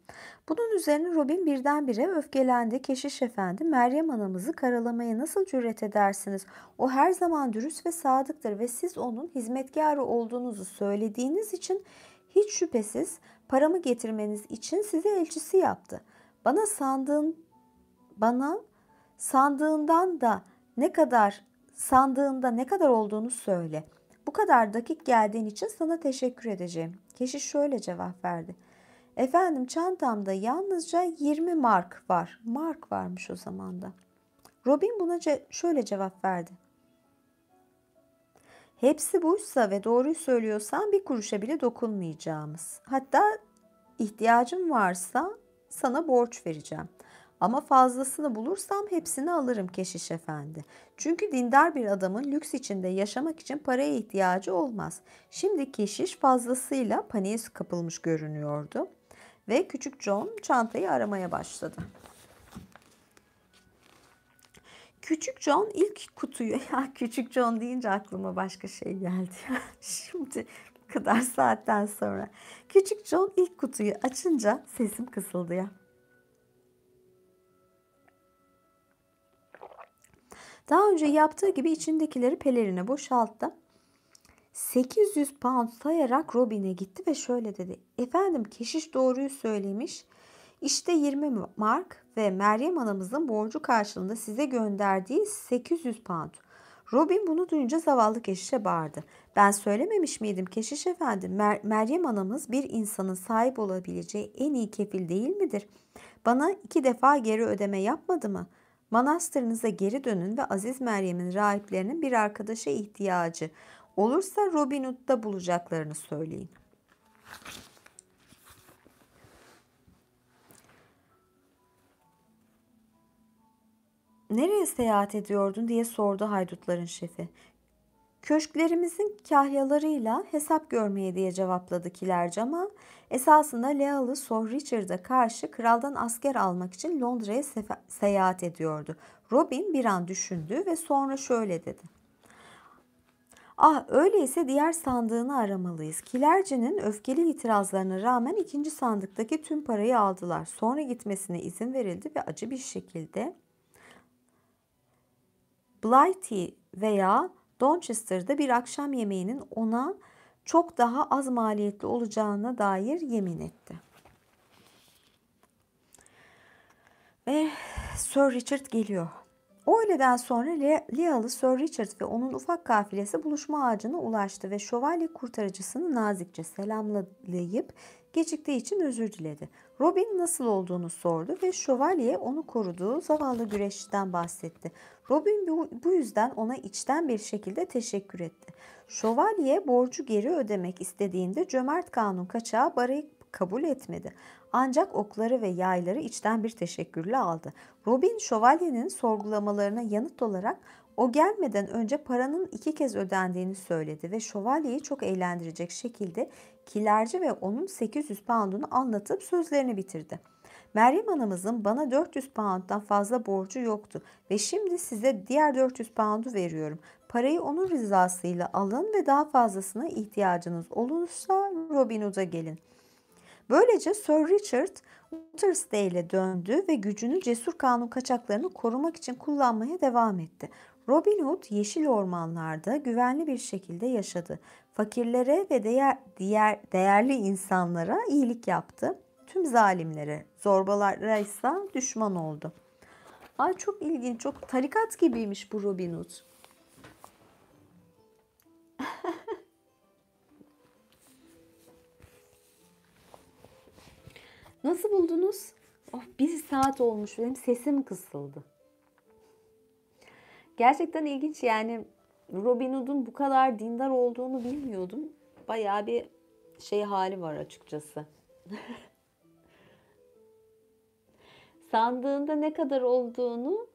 Bunun üzerine Robin birdenbire öfkelendi. Keşiş efendi, Meryem anamızı karalamaya nasıl cüret edersiniz? O her zaman dürüst ve sadıktır ve siz onun hizmetkarı olduğunuzu söylediğiniz için Hiç şüphesiz paramı getirmeniz için size elçisi yaptı. Bana sandığından da sandığında ne kadar olduğunu söyle. Bu kadar dakik geldiğin için sana teşekkür edeceğim. Keşiş şöyle cevap verdi. Efendim, çantamda yalnızca 20 mark var. Mark varmış o zaman da. Robin buna şöyle cevap verdi. Hepsi buysa ve doğruyu söylüyorsan bir kuruşa bile dokunmayacağımız. Hatta ihtiyacım varsa sana borç vereceğim. Ama fazlasını bulursam hepsini alırım keşiş efendi. Çünkü dindar bir adamın lüks içinde yaşamak için paraya ihtiyacı olmaz. Şimdi keşiş fazlasıyla paniğe kapılmış görünüyordu. Ve küçük John çantayı aramaya başladı. Küçük John ilk kutuyu, ya küçük John deyince aklıma başka şey geldi. Şimdi bu kadar saatten sonra. Küçük John ilk kutuyu açınca sesim kısıldı ya. Daha önce yaptığı gibi içindekileri pelerine boşalttı. 800 pound sayarak Robin'e gitti ve şöyle dedi. Efendim, keşiş doğruyu söylemiş. İşte 20 mark ve Meryem anamızın borcu karşılığında size gönderdiği 800 pound. Robin bunu duyunca zavallı keşişe bağırdı. Ben söylememiş miydim keşiş efendi? Meryem anamız bir insanın sahip olabileceği en iyi kefil değil midir? Bana 2 defa geri ödeme yapmadı mı? Manastırınıza geri dönün ve Aziz Meryem'in rahiplerinin bir arkadaşa ihtiyacı olursa Robin Hood'da bulacaklarını söyleyin. Nereye seyahat ediyordun diye sordu haydutların şefi. Köşklerimizin kahyalarıyla hesap görmeye diye cevapladı kilerci ama esasında Lealı Sir Richard'a karşı kraldan asker almak için Londra'ya seyahat ediyordu. Robin bir an düşündü ve sonra şöyle dedi. Ah, öyleyse diğer sandığını aramalıyız. Kilercinin öfkeli itirazlarına rağmen ikinci sandıktaki tüm parayı aldılar. Sonra gitmesine izin verildi ve acı bir şekilde Blighty veya Donchester'da bir akşam yemeğinin ona çok daha az maliyetli olacağına dair yemin etti. Ve Sir Richard geliyor. O öğleden sonra Lealı Sir Richard ve onun ufak kafilesi buluşma ağacına ulaştı ve şövalye kurtarıcısını nazikçe selamlayıp geciktiği için özür diledi. Robin nasıl olduğunu sordu ve şövalye onu koruduğu zavallı güreşçiden bahsetti. Robin bu yüzden ona içten bir şekilde teşekkür etti. Şövalye borcu geri ödemek istediğinde cömert kanun kaçağı parayı kabul etmedi. Ancak okları ve yayları içten bir teşekkürle aldı. Robin şövalyenin sorgulamalarına yanıt olarak o gelmeden önce paranın 2 kez ödendiğini söyledi ve şövalyeyi çok eğlendirecek şekilde kilerci ve onun 800 pound'unu anlatıp sözlerini bitirdi. Meryem anamızın bana 400 pound'dan fazla borcu yoktu ve şimdi size diğer 400 pound'u veriyorum. Parayı onun rızasıyla alın ve daha fazlasına ihtiyacınız olursa Robin Hood'a gelin. Böylece Sir Richard Utterstay'le döndü ve gücünü cesur kanun kaçaklarını korumak için kullanmaya devam etti. Robin Hood yeşil ormanlarda güvenli bir şekilde yaşadı. Fakirlere ve değerli insanlara iyilik yaptı. Tüm zalimlere, zorbalara ise düşman oldu. Ay, çok ilginç, çok tarikat gibiymiş bu Robin Hood. Nasıl buldunuz? Oh, 1 saat olmuş, benim sesim kısıldı. Gerçekten ilginç, yani Robin Hood'un bu kadar dindar olduğunu bilmiyordum. Bayağı bir hali var açıkçası. Sandığında ne kadar olduğunu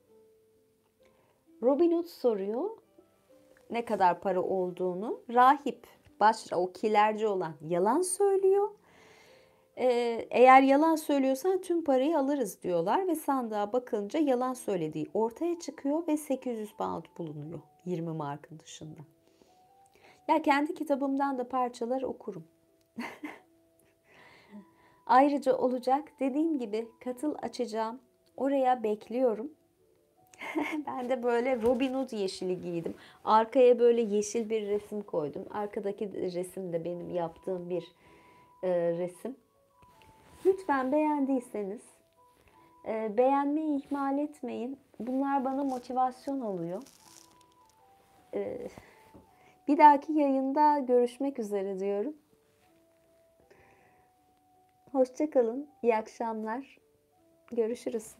Robin Hood soruyor. Ne kadar para olduğunu. Rahip, o kilerci olan yalan söylüyor. Eğer yalan söylüyorsan tüm parayı alırız diyorlar ve sandığa bakınca yalan söylediği ortaya çıkıyor ve 800 pound bulunuyor 20 markın dışında. Ya kendi kitabımdan da parçalar okurum. Ayrıca olacak, dediğim gibi katıl açacağım. Oraya bekliyorum. Ben de böyle Robin Hood yeşili giydim. Arkaya böyle yeşil bir resim koydum. Arkadaki resim de benim yaptığım bir resim. Lütfen beğendiyseniz beğenmeyi ihmal etmeyin. Bunlar bana motivasyon oluyor. Bir dahaki yayında görüşmek üzere diyorum. Hoşça kalın. İyi akşamlar. Görüşürüz.